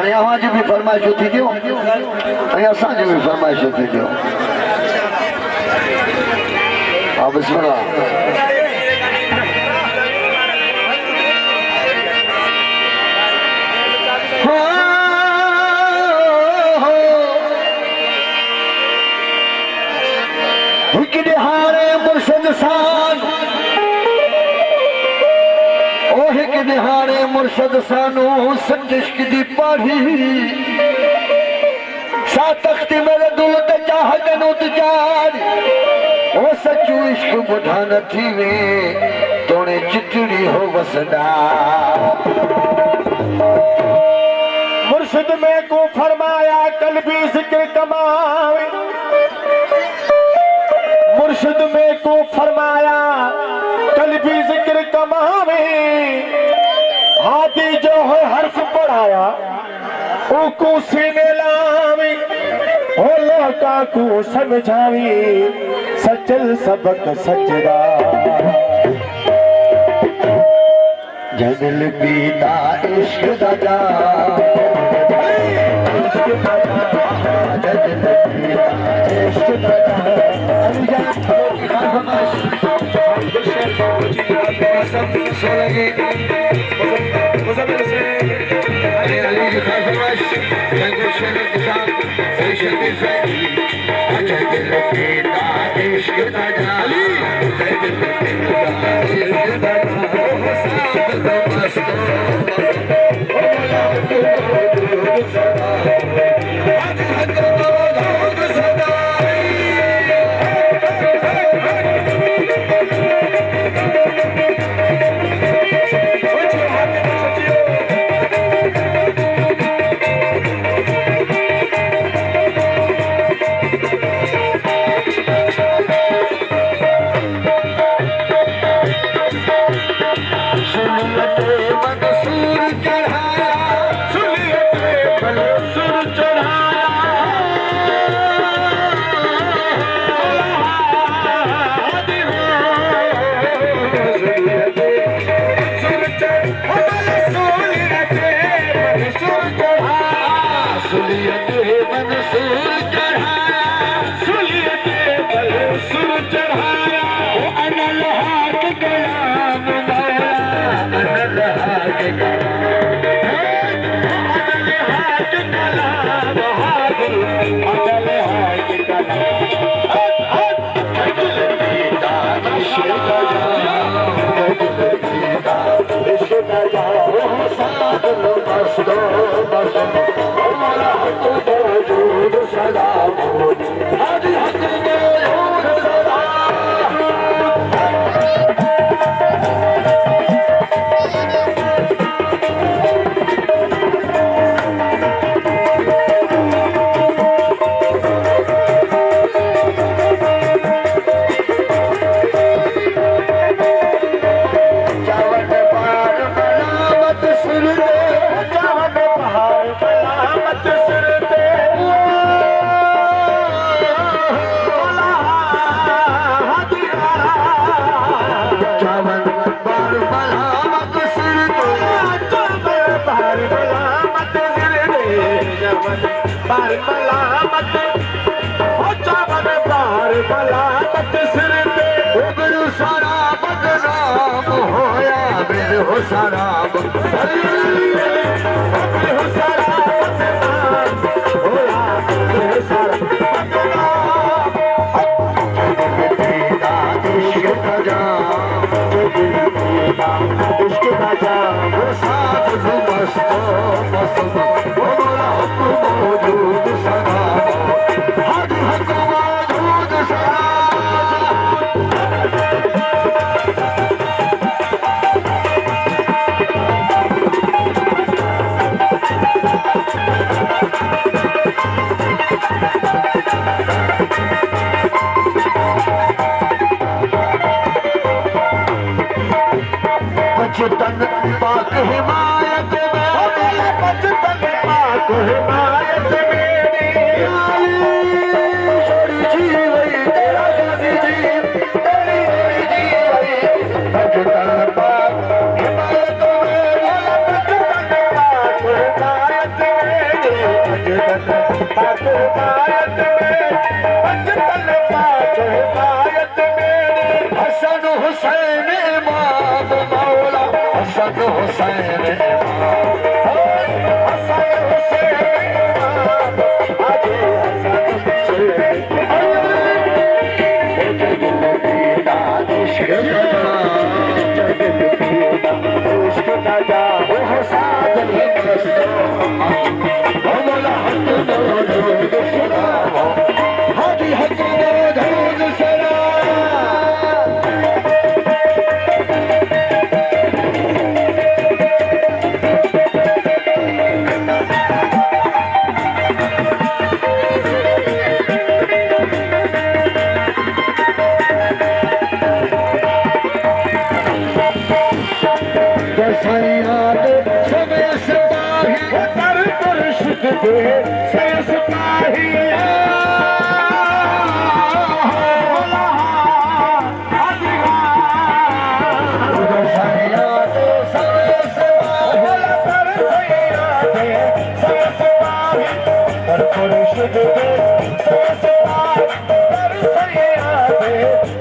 हाणे आवाज भी फरमाइशों थी दियो ऐं असांजी भी फरमाइशों थी दियो हा बिस्मिल्लाह मुर्शद सान ओ हिक निहारे मुर्शद सानू सच इश्क दी पाढ़ी सा तख्ती मेरे दिल ते चाह कनो तुजार ओ सचू इश्क बुढ़ा न थी वे तोने चिटड़ी हो वसदा मुर्शिद में को फरमाया कल भी जिक्र कमावे मुर्शिद में को फरमाया कल भी जिक्र कमावे हाथी जो है हर्फ पढ़ाया उको सीने लावे ओ लोका को समझावी सचल सबक सजदा जदल पीता इश्क दादा पाको बायत में अजकल पाको बायत में हसन हुसैन इमाम मौला हसन हुसैन इमाम हसन हुसैन इमाम आगे हसन हुसैन इश्क बना इश्क ना जा वो सादर मस्त मौला हक दरूद सलाम हादी हक दरूद सलाम दसैयाद समय सिपाही कर मुर्शिद दे से सिपाहिया दसैयाद समय सिपाही कर मुर्शिद दे से सिपाही कर सैया दे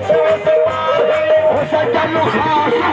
से सिपाही हो सजल खास